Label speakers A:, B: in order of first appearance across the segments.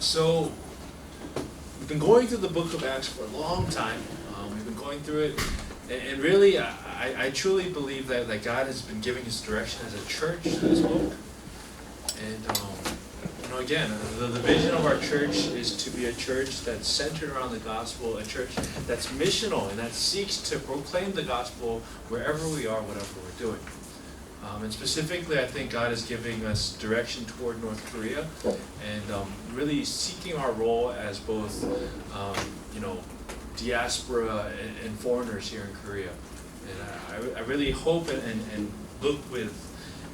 A: So, we've been going through the book of Acts for a long time. We've been going through it, and really, I truly believe that God has been giving us direction as a church through this book. And, again, the vision of our church is to be a church that's centered around the gospel, a church that's missional and that seeks to proclaim the gospel wherever we are, whatever we're doing. And specifically, I think God is giving us direction toward North Korea, and really seeking our role as both, diaspora and foreigners here in Korea. And I really hope and look with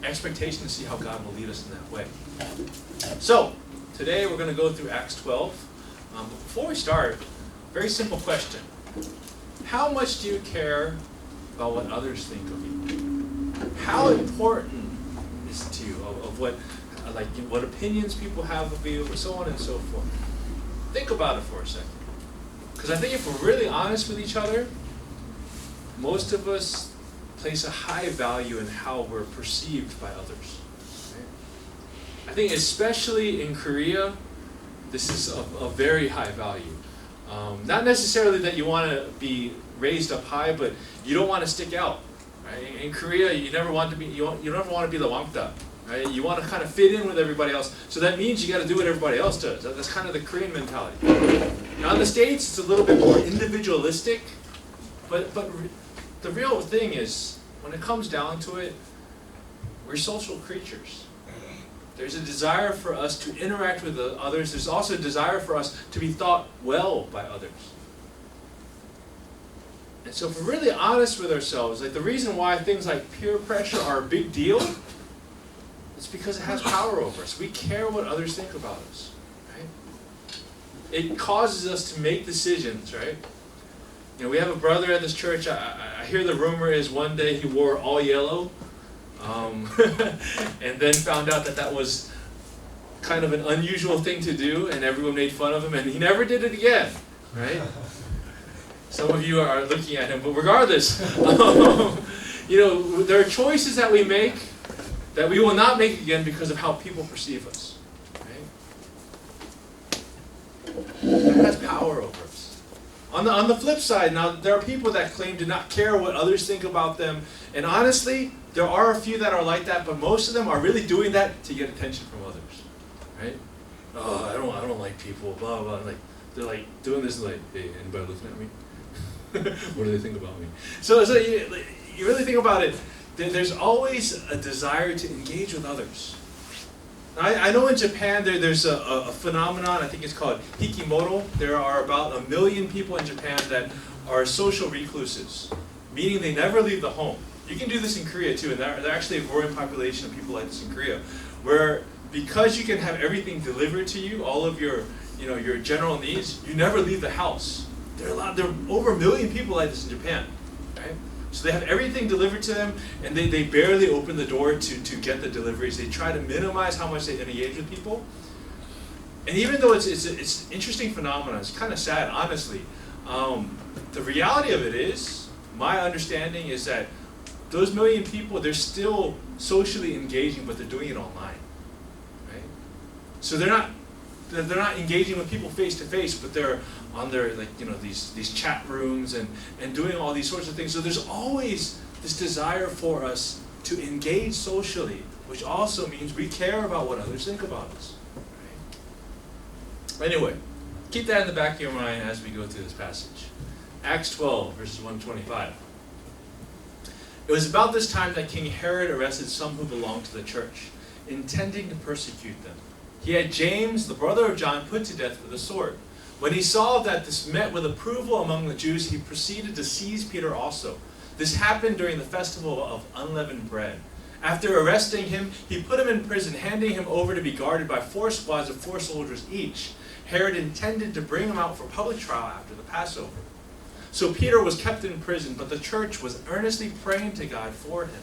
A: expectation to see how God will lead us in that way. So, today we're going to go through Acts 12. Before we start, very simple question. How much do you care about what others think of you? How important is it to you of what opinions people have of you, and so on and so forth? Think about it for a second. Because I think if we're really honest with each other, most of us place a high value in how we're perceived by others. Right? I think especially in Korea, this is a very high value. Not necessarily that you want to be raised up high, but you don't want to stick out. Right? In Korea, you never want to be you never want to be the wangta. Right? You want to kind of fit in with everybody else. So that means you got to do what everybody else does. That's kind of the Korean mentality. Now in the States, it's a little bit more individualistic, but the real thing is, when it comes down to it, we're social creatures. There's a desire for us to interact with others. There's also a desire for us to be thought well by others. And so if we're really honest with ourselves, like the reason why things like peer pressure are a big deal, it's because it has power over us. We care what others think about us. Right? It causes us to make decisions, right? We have a brother at this church. I hear the rumor is one day he wore all yellow, and then found out that was kind of an unusual thing to do, and everyone made fun of him, and he never did it again, right? Some of you are looking at him, but regardless, there are choices that we make that we will not make again because of how people perceive us, right? That has power over us. On the flip side, now there are people that claim to not care what others think about them, and honestly, there are a few that are like that, but most of them are really doing that to get attention from others, right? Oh, I don't like people, blah blah. Like they're like doing this, like, hey, anybody looking at me? What do they think about me? So you really think about it. There's always a desire to engage with others. I know in Japan there's a phenomenon, I think it's called hikimoto. There are about 1 million people in Japan that are social recluses, meaning they never leave the home. You can do this in Korea too, and there's actually a growing population of people like this in Korea, where because you can have everything delivered to you, all of your general needs, you never leave the house. There are over 1 million people like this in Japan, right? So they have everything delivered to them, and they barely open the door to get the deliveries. They try to minimize how much they engage with people. And even though it's an interesting phenomenon, it's kind of sad, honestly. The reality of it is, my understanding is that those 1 million people, they're still socially engaging, but they're doing it online, right? So they're not engaging with people face to face, but they're on their these chat rooms and doing all these sorts of things. So there's always this desire for us to engage socially, which also means we care about what others think about us. Right? Anyway, keep that in the back of your mind as we go through this passage. Acts 12, verses 1 to 25. It was about this time that King Herod arrested some who belonged to the church, intending to persecute them. He had James, the brother of John, put to death with a sword. When he saw that this met with approval among the Jews, he proceeded to seize Peter also. This happened during the festival of unleavened bread. After arresting him, he put him in prison, handing him over to be guarded by 4 squads of 4 soldiers each. Herod intended to bring him out for public trial after the Passover. So Peter was kept in prison, but the church was earnestly praying to God for him.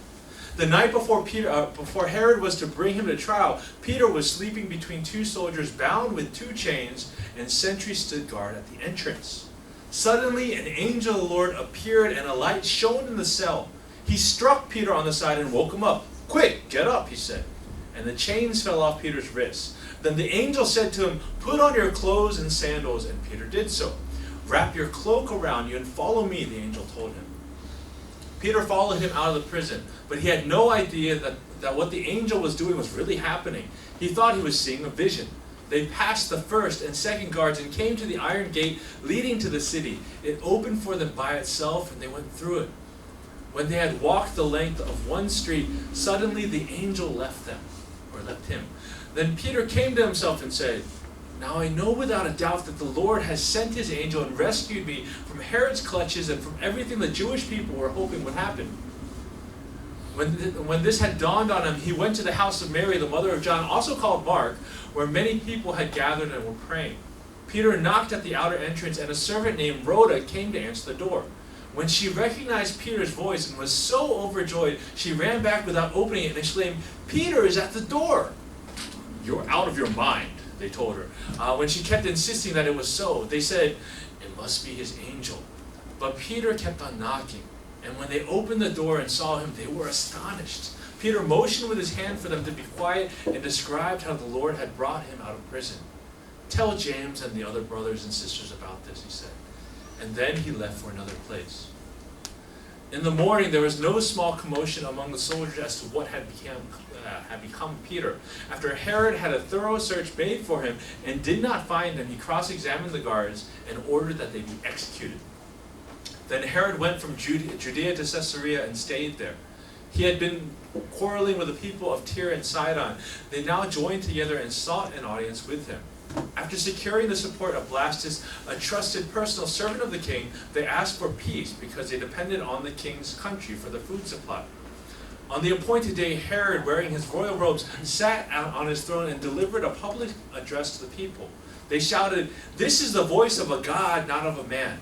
A: The night before Herod was to bring him to trial, Peter was sleeping between 2 soldiers bound with 2 chains, and sentries stood guard at the entrance. Suddenly an angel of the Lord appeared, and a light shone in the cell. He struck Peter on the side and woke him up. "Quick, get up," he said. And the chains fell off Peter's wrists. Then the angel said to him, "Put on your clothes and sandals," and Peter did so. "Wrap your cloak around you and follow me," the angel told him. Peter followed him out of the prison, but he had no idea that what the angel was doing was really happening. He thought he was seeing a vision. They passed the first and second guards and came to the iron gate leading to the city. It opened for them by itself, and they went through it. When they had walked the length of one street, suddenly the angel left them, or left him. Then Peter came to himself and said, "Now I know without a doubt that the Lord has sent his angel and rescued me from Herod's clutches and from everything the Jewish people were hoping would happen." When this had dawned on him, he went to the house of Mary, the mother of John, also called Mark, where many people had gathered and were praying. Peter knocked at the outer entrance, and a servant named Rhoda came to answer the door. When she recognized Peter's voice and was so overjoyed, she ran back without opening it and exclaimed, "Peter is at the door." "You're out of your mind," they told her. When she kept insisting that it was so, they said, "It must be his angel." But Peter kept on knocking, and when they opened the door and saw him, they were astonished. Peter motioned with his hand for them to be quiet and described how the Lord had brought him out of prison. "Tell James and the other brothers and sisters about this," he said. And then he left for another place. In the morning, there was no small commotion among the soldiers as to what had become Peter. After Herod had a thorough search made for him and did not find him, he cross-examined the guards and ordered that they be executed. Then Herod went from Judea to Caesarea and stayed there. He had been quarreling with the people of Tyre and Sidon. They now joined together and sought an audience with him. After securing the support of Blastus, a trusted personal servant of the king, they asked for peace because they depended on the king's country for their food supply. On the appointed day, Herod, wearing his royal robes, sat on his throne and delivered a public address to the people. They shouted, "This is the voice of a God, not of a man."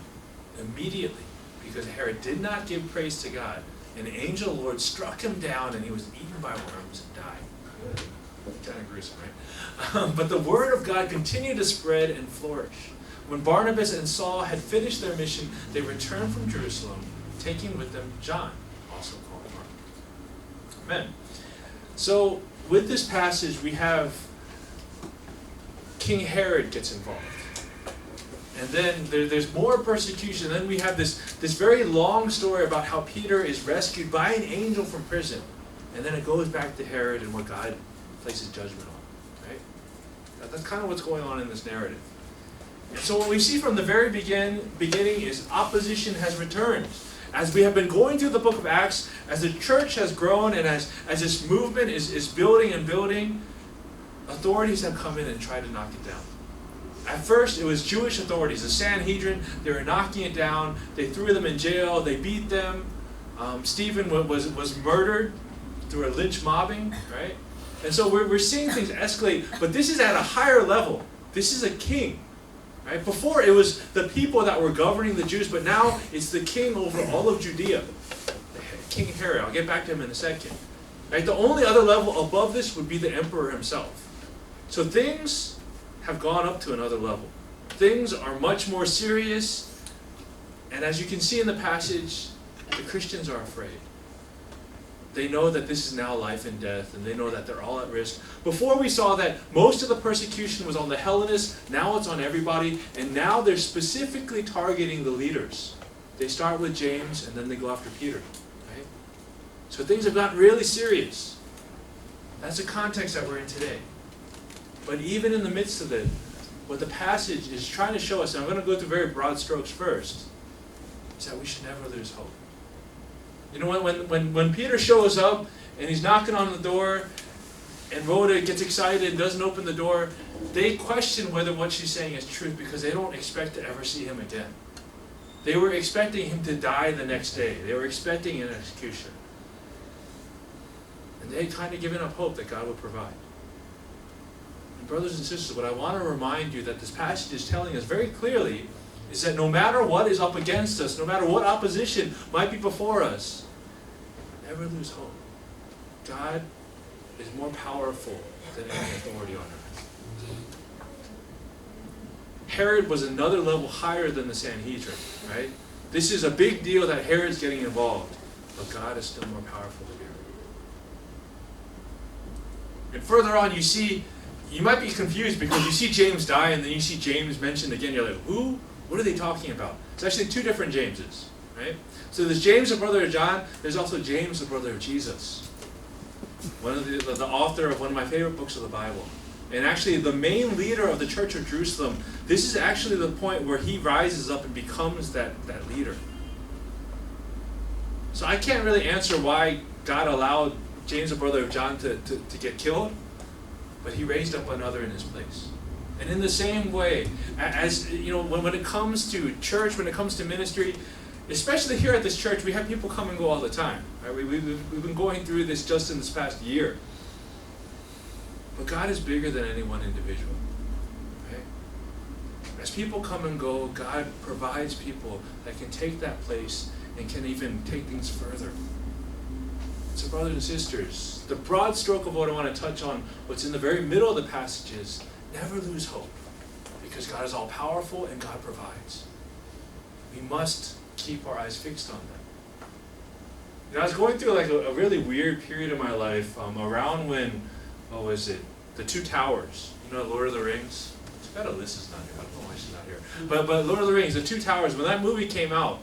A: Immediately, because Herod did not give praise to God, an angel of the Lord struck him down, and he was eaten by worms and died. Kind of gruesome, right? But the word of God continued to spread and flourish. When Barnabas and Saul had finished their mission, they returned from Jerusalem, taking with them John, also called Mark. Amen. So, with this passage, we have King Herod gets involved. And then there's more persecution. Then we have this very long story about how Peter is rescued by an angel from prison. And then it goes back to Herod and what God places judgment on. Right? That's kind of what's going on in this narrative. And so what we see from the very beginning is opposition has returned. As we have been going through the book of Acts, as the church has grown and as this movement is building and building, authorities have come in and tried to knock it down. At first, it was Jewish authorities, the Sanhedrin. They were knocking it down. They threw them in jail. They beat them. Stephen was murdered through a lynch mobbing, right? And so we're seeing things escalate, but this is at a higher level. This is a king, right? Before, it was the people that were governing the Jews, but now it's the king over all of Judea, King Herod. I'll get back to him in a second. Right? The only other level above this would be the emperor himself. So things have gone up to another level. Things are much more serious, and as you can see in the passage, the Christians are afraid. They know that this is now life and death, and they know that they're all at risk. Before we saw that most of the persecution was on the Hellenists, now it's on everybody, and now they're specifically targeting the leaders. They start with James, and then they go after Peter. Right? So things have gotten really serious. That's the context that we're in today. But even in the midst of it, what the passage is trying to show us, and I'm going to go through very broad strokes first, is that we should never lose hope. You know, when Peter shows up and he's knocking on the door and Rhoda gets excited and doesn't open the door, they question whether what she's saying is truth because they don't expect to ever see him again. They were expecting him to die the next day. They were expecting an execution. And they kind of given up hope that God would provide. And brothers and sisters, what I want to remind you that this passage is telling us very clearly is that no matter what is up against us, no matter what opposition might be before us, never lose hope. God is more powerful than any authority on earth. Herod was another level higher than the Sanhedrin, right? This is a big deal that Herod's getting involved, but God is still more powerful than Herod. And further on, you see you might be confused because you see James die and then you see James mentioned again. You're like, who? What are they talking about? It's actually two different Jameses, right? So there's James, the brother of John. There's also James, the brother of Jesus. One of the author of one of my favorite books of the Bible. And actually the main leader of the Church of Jerusalem, this is actually the point where he rises up and becomes that leader. So I can't really answer why God allowed James, the brother of John, to get killed, but he raised up another in his place. And in the same way, as you know, when it comes to church, when it comes to ministry, especially here at this church, we have people come and go all the time. Right? We've been going through this just in this past year. But God is bigger than any one individual. Okay? As people come and go, God provides people that can take that place and can even take things further. So brothers and sisters, the broad stroke of what I want to touch on, what's in the very middle of the passage is, never lose hope. Because God is all powerful and God provides. We must keep our eyes fixed on that. You know, I was going through like a really weird period of my life around when, what was it? The Two Towers. You know, Lord of the Rings? It's got Alyssa's not here. I don't know why she's not here. But Lord of the Rings, The Two Towers, when that movie came out,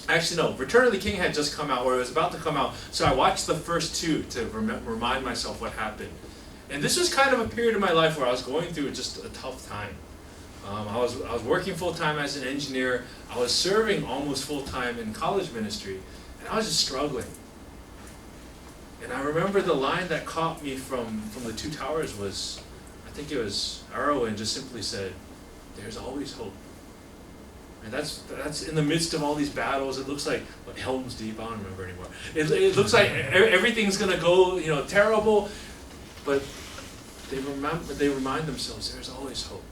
A: actually no, Return of the King had just come out, or it was about to come out, so I watched the first two to remind myself what happened. And this was kind of a period of my life where I was going through just a tough time. I was working full-time as an engineer. I was serving almost full-time in college ministry, and I was just struggling. And I remember the line that caught me from The Two Towers was, I think it was Arwen just simply said, "There's always hope." And that's in the midst of all these battles. It looks like, what, Helm's Deep? I don't remember anymore. It looks like everything's going to go, terrible. But they remind themselves there's always hope.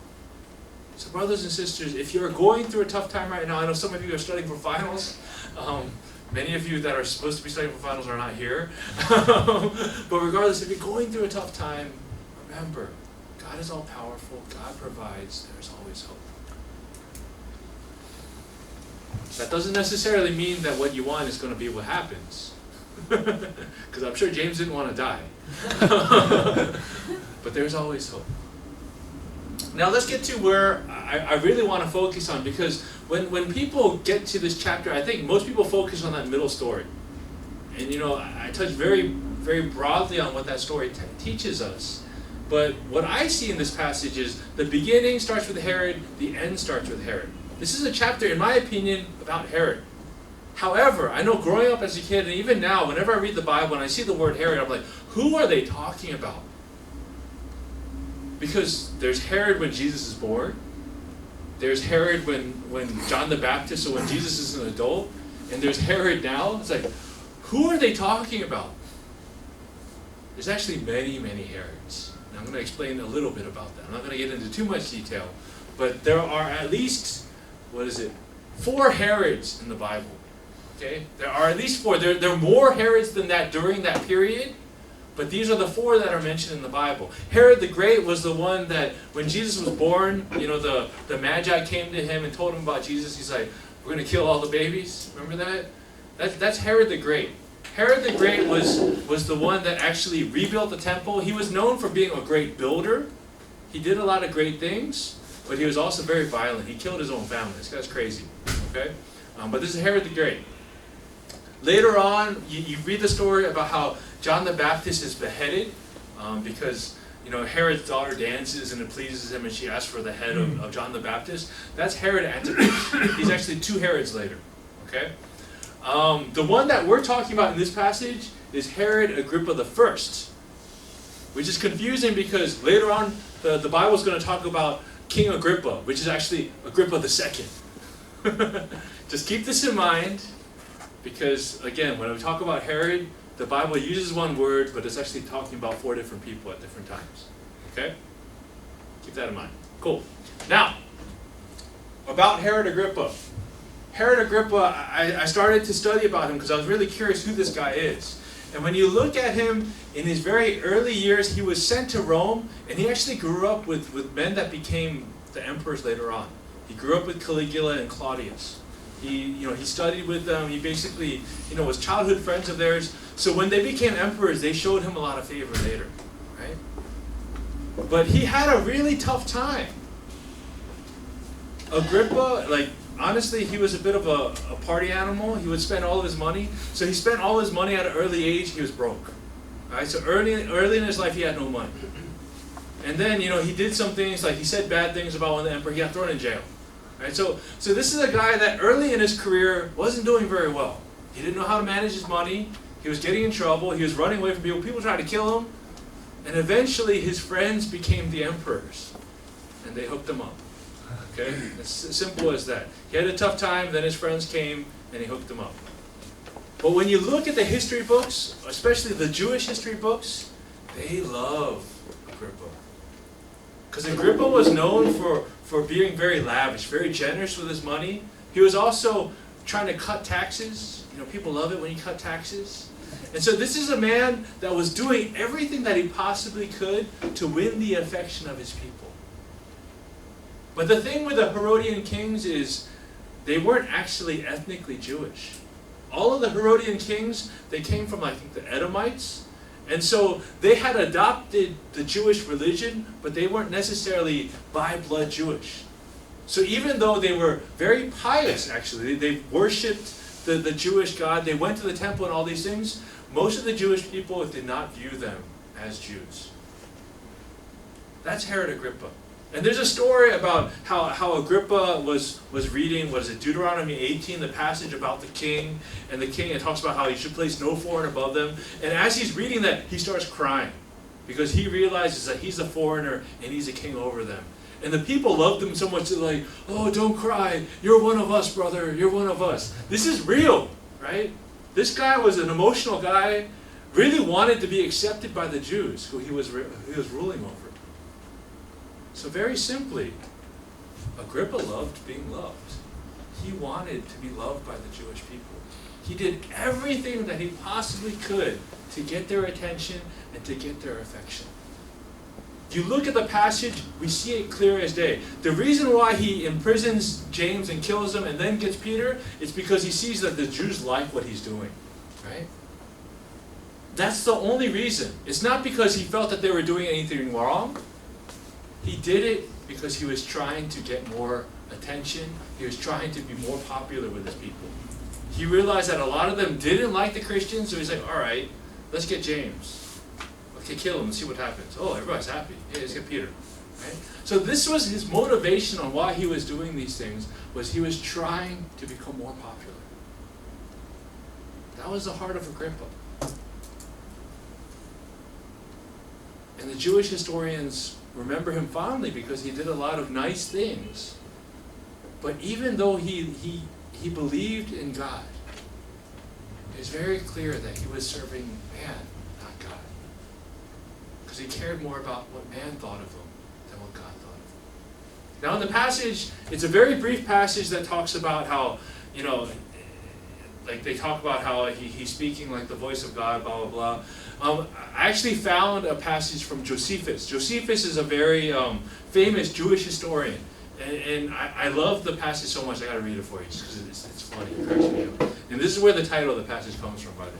A: So brothers and sisters, if you're going through a tough time right now, I know some of you are studying for finals. Many of you that are supposed to be studying for finals are not here. But regardless, if you're going through a tough time, remember, God is all powerful. God provides. There's always hope. That doesn't necessarily mean that what you want is going to be what happens. Because I'm sure James didn't want to die. But there's always hope. Now let's get to where I really want to focus on, because when people get to this chapter, I think most people focus on that middle story. And I touch very, very broadly on what that story teaches us. But what I see in this passage is the beginning starts with Herod, the end starts with Herod. This is a chapter, in my opinion, about Herod. However, I know growing up as a kid, and even now, whenever I read the Bible and I see the word Herod, I'm like, who are they talking about? Because there's Herod when Jesus is born. There's Herod when John the Baptist, or when Jesus is an adult. And there's Herod now. It's like, who are they talking about? There's actually many, many Herods. And I'm going to explain a little bit about that. I'm not going to get into too much detail. But there are at least, 4 Herods in the Bible. Okay? There are at least 4. There are more Herods than that during that period. But these are the 4 that are mentioned in the Bible. Herod the Great was the one that when Jesus was born, the Magi came to him and told him about Jesus. He's like, we're going to kill all the babies. Remember that? That's Herod the Great. Herod the Great was the one that actually rebuilt the temple. He was known for being a great builder. He did a lot of great things, but he was also very violent. He killed his own family. This guy's crazy. Okay? But this is Herod the Great. Later on, you read the story about how John the Baptist is beheaded because Herod's daughter dances and it pleases him, and she asks for the head of John the Baptist. That's Herod Antipas. He's actually 2 Herods later. Okay, the one that we're talking about in this passage is Herod Agrippa the First, which is confusing because later on the Bible is going to talk about King Agrippa, which is actually Agrippa the Second. Just keep this in mind, because again, when we talk about Herod, the Bible uses one word, but it's actually talking about 4 different people at different times. Okay? Keep that in mind. Cool. Now, about Herod Agrippa. Herod Agrippa, I started to study about him because I was really curious who this guy is. And when you look at him, in his very early years, he was sent to Rome, and he actually grew up with men that became the emperors later on. He grew up with Caligula and Claudius. He studied with them. He basically, was childhood friends of theirs. So when they became emperors, they showed him a lot of favor later, right? But he had a really tough time. Agrippa, honestly, he was a bit of a party animal. He would spend all of his money. So he spent all his money at an early age. He was broke. Right? So early in his life, he had no money. And then, he did some things, like he said bad things about one of the emperor. He got thrown in jail. Right? So this is a guy that early in his career wasn't doing very well. He didn't know how to manage his money. He was getting in trouble. He was running away from people. People tried to kill him. And eventually his friends became the emperors. And they hooked him up. Okay? It's as simple as that. He had a tough time, then his friends came and he hooked him up. But when you look at the history books, especially the Jewish history books, they love Agrippa. Because Agrippa was known for being very lavish, very generous with his money. He was also trying to cut taxes. People love it when you cut taxes. And so this is a man that was doing everything that he possibly could to win the affection of his people. But the thing with the Herodian kings is they weren't actually ethnically Jewish. All of the Herodian kings, they came from, I think, the Edomites. And so they had adopted the Jewish religion, but they weren't necessarily by blood Jewish. So even though they were very pious, actually, they worshipped the Jewish God, they went to the temple and all these things, most of the Jewish people did not view them as Jews. That's Herod Agrippa. And there's a story about how Agrippa was reading, Deuteronomy 18, the passage about the king. And the king, it talks about how he should place no foreigner above them. And as he's reading that, he starts crying. Because he realizes that he's a foreigner and he's a king over them. And the people loved him so much, they're like, oh, don't cry. You're one of us, brother. You're one of us. This is real, right? This guy was an emotional guy, really wanted to be accepted by the Jews who he was ruling over. So very simply, Agrippa loved being loved. He wanted to be loved by the Jewish people. He did everything that he possibly could to get their attention and to get their affection. If you look at the passage, we see it clear as day. The reason why he imprisons James and kills him and then gets Peter is because he sees that the Jews like what he's doing. Right? That's the only reason. It's not because he felt that they were doing anything wrong. He did it because he was trying to get more attention. He was trying to be more popular with his people. He realized that a lot of them didn't like the Christians, so he's like, all right, let's get James. Okay, kill him and see what happens. Oh, everybody's happy. Yeah, let's get Peter. Right? So this was his motivation on why he was doing these things, was he was trying to become more popular. That was the heart of Agrippa. And the Jewish historians remember him fondly because he did a lot of nice things. But even though he believed in God, it was very clear that he was serving man, not God. Because he cared more about what man thought of him than what God thought of him. Now in the passage, it's a very brief passage that talks about how, they talk about how he's speaking like the voice of God, blah, blah, blah. I actually found a passage from Josephus. Josephus is a very famous Jewish historian. And I love the passage so much, I got to read it for you just because it's funny. It cracks me up. And this is where the title of the passage comes from, by the way.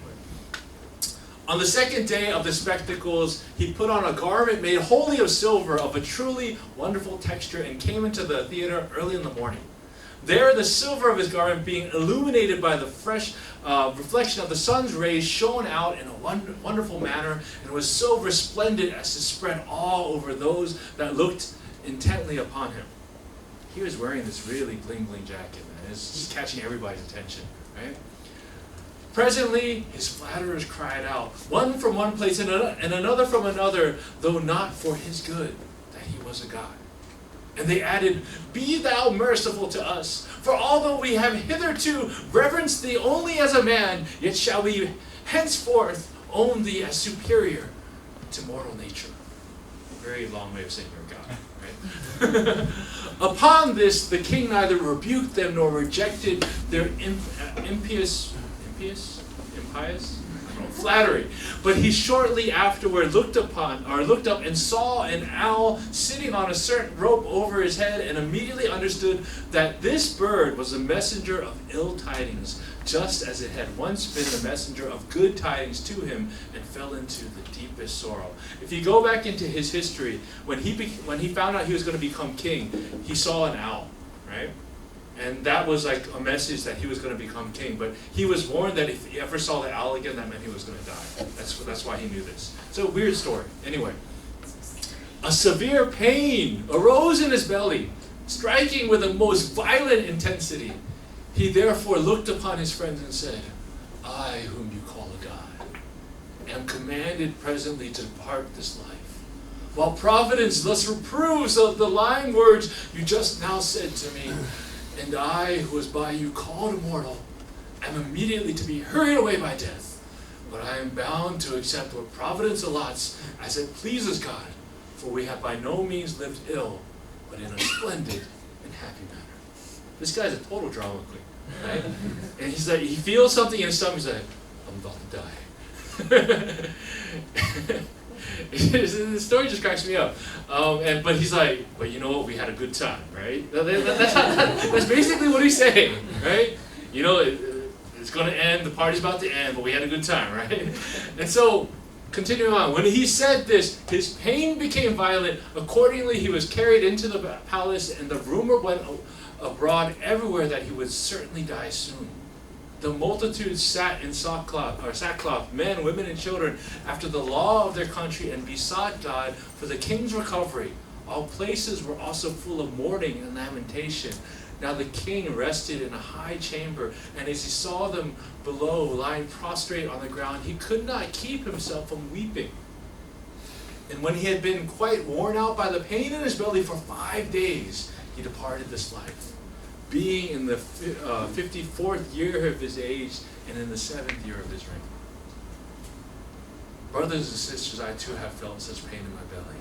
A: On the second day of the spectacles, he put on a garment made wholly of silver, of a truly wonderful texture, and came into the theater early in the morning. There the silver of his garment, being illuminated by the fresh reflection of the sun's rays, shone out in a wonderful manner, and was so resplendent as to spread all over those that looked intently upon him. He was wearing this really bling-bling jacket, man. It's just catching everybody's attention, right? Presently, his flatterers cried out, one from one place and another from another, though not for his good, that he was a god. And they added, be thou merciful to us, for although we have hitherto reverenced thee only as a man, yet shall we henceforth own thee as superior to mortal nature. Very long way of saying you're God, right? Upon this, the king neither rebuked them nor rejected their impious flattery. But he shortly afterward looked up and saw an owl sitting on a certain rope over his head, and immediately understood that this bird was a messenger of ill tidings, just as it had once been the messenger of good tidings to him, and fell into the deepest sorrow. If you go back into his history, when he found out he was going to become king, he saw an owl, right? And that was like a message that he was going to become king. But he was warned that if he ever saw the owl again, that meant he was going to die. That's why he knew this. So weird story. Anyway, a severe pain arose in his belly, striking with the most violent intensity. He therefore looked upon his friends and said, I, whom you call a god, am commanded presently to depart this life, while Providence thus reproves of the lying words you just now said to me. And I, who was by you called immortal, am immediately to be hurried away by death. But I am bound to accept what Providence allots as it pleases God, for we have by no means lived ill, but in a splendid and happy manner. This guy's a total drama queen, right? And he's like, he feels something in his stomach, he's like, I'm about to die. The story just cracks me up. But he's like, but you know what, we had a good time, right? That's basically what he's saying, right? You know, it's going to end, the party's about to end, but we had a good time, right? And so, continuing on, when he said this, his pain became violent. Accordingly, he was carried into the palace, and the rumor went abroad everywhere that he would certainly die soon. The multitude sat in sackcloth, men, women, and children, after the law of their country, and besought God for the king's recovery. All places were also full of mourning and lamentation. Now the king rested in a high chamber, and as he saw them below lying prostrate on the ground, he could not keep himself from weeping. And when he had been quite worn out by the pain in his belly for 5 days, he departed this life, being in the 54th year of his age, and in the 7th year of his reign. Brothers and sisters, I too have felt such pain in my belly.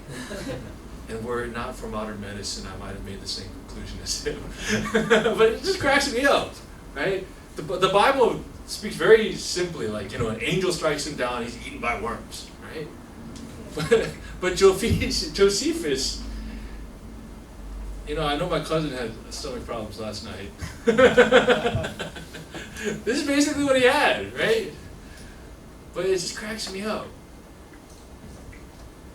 A: And were it not for modern medicine, I might have made the same conclusion as him. But it just cracks me up, right? The Bible speaks very simply, like, you know, an angel strikes him down, he's eaten by worms, right? But Josephus, you know, I know my cousin had stomach problems last night. This is basically what he had, right? But it just cracks me up.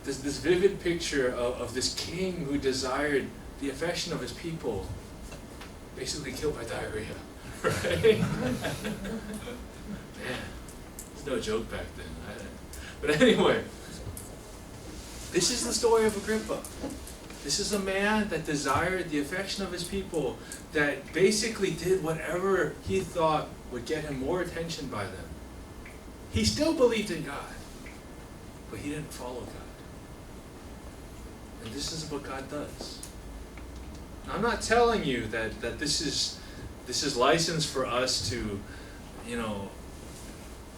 A: This vivid picture of this king who desired the affection of his people, basically killed by diarrhea, right? Man, it's no joke back then. But anyway, this is the story of Agrippa. This is a man that desired the affection of his people, that basically did whatever he thought would get him more attention by them. He still believed in God, but he didn't follow God. And this is what God does. Now, I'm not telling you that this is license for us to, you know,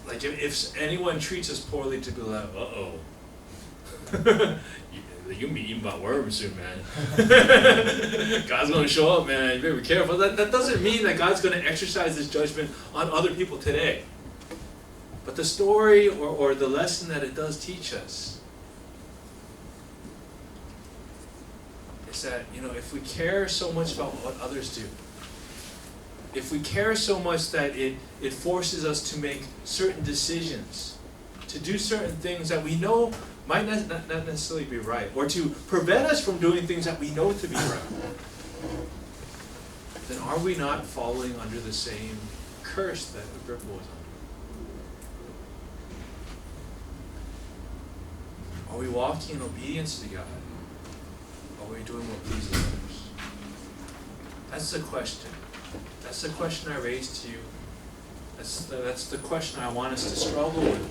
A: like if anyone treats us poorly, to be like, uh-oh. You're gonna be eaten by worms soon, man. God's gonna show up, man. You better be careful. That doesn't mean that God's gonna exercise his judgment on other people today. But the story or the lesson that it does teach us is that, you know, if we care so much about what others do, if we care so much that it forces us to make certain decisions, to do certain things that we know might not necessarily be right, or to prevent us from doing things that we know to be right, then are we not falling under the same curse that Agrippa was under? Are we walking in obedience to God? Are we doing what pleases others? That's the question. That's the question I raise to you. That's the question I want us to struggle with.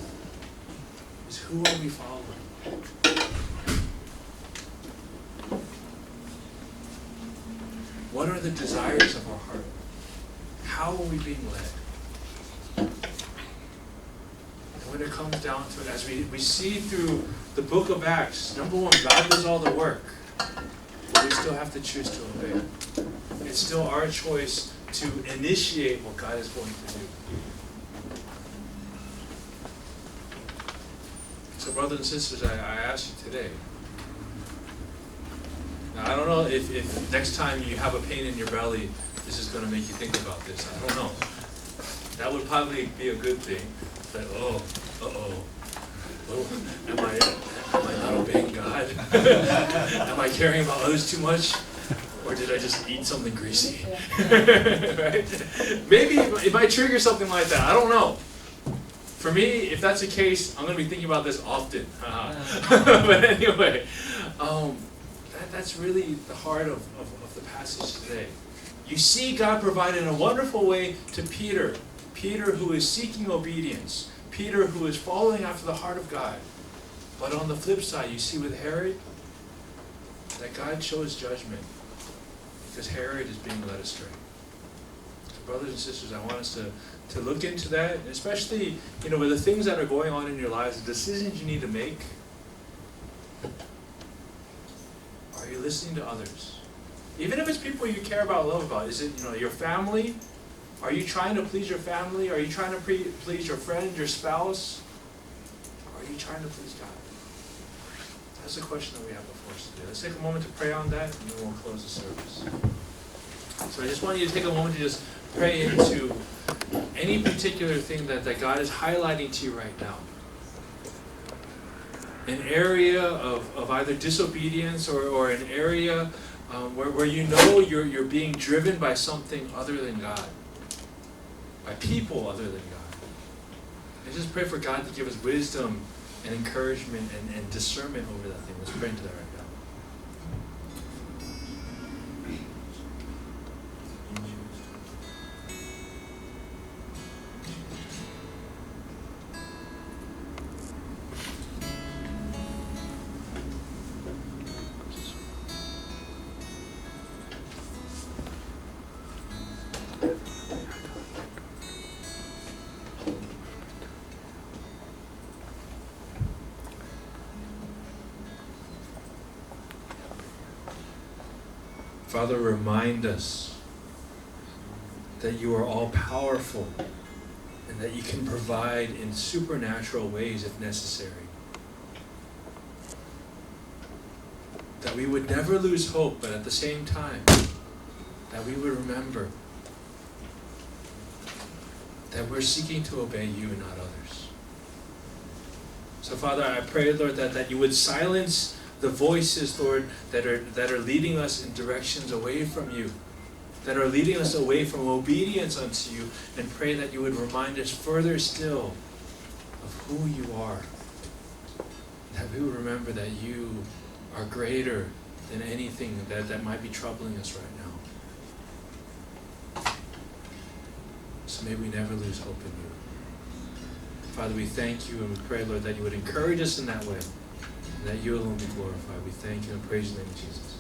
A: Is who are we following? What are the desires of our heart? How are we being led? And when it comes down to it, as we see through the book of Acts, number one, God does all the work. But we still have to choose to obey. It's still our choice to initiate what God is going to do. brothers and sisters, I ask you today. Now, I don't know if next time you have a pain in your belly, this is going to make you think about this. I don't know. That would probably be a good thing. That, am I not obeying God? Am I caring about others too much? Or did I just eat something greasy? Right? Maybe it might trigger something like that. I don't know. For me, if that's the case, I'm going to be thinking about this often. But anyway, that's really the heart of the passage today. You see God provide in a wonderful way to Peter. Peter who is seeking obedience. Peter who is following after the heart of God. But on the flip side, you see with Herod, that God shows judgment. Because Herod is being led astray. So brothers and sisters, I want us to look into that, and especially, with the things that are going on in your lives, the decisions you need to make. Are you listening to others? Even if it's people you care about, love about. Is it, your family? Are you trying to please your family? Are you trying to please your friend, your spouse? Or are you trying to please God? That's the question that we have before us today. Let's take a moment to pray on that, and then we'll close the service. So I just want you to take a moment to just pray into any particular thing that God is highlighting to you right now. An area of either disobedience or an area where you're being driven by something other than God. By people other than God. And just pray for God to give us wisdom and encouragement and discernment over that thing. Let's pray into that right now. Father, remind us that you are all powerful and that you can provide in supernatural ways if necessary. That we would never lose hope, but at the same time, that we would remember that we're seeking to obey you and not others. So Father, I pray, Lord, that you would silence the voices, Lord, that are leading us in directions away from you, that are leading us away from obedience unto you, and pray that you would remind us further still of who you are, that we would remember that you are greater than anything that might be troubling us right now. So may we never lose hope in you. Father, we thank you and we pray, Lord, that you would encourage us in that way, and that you alone be glorified. We thank you and praise you in the name of Jesus.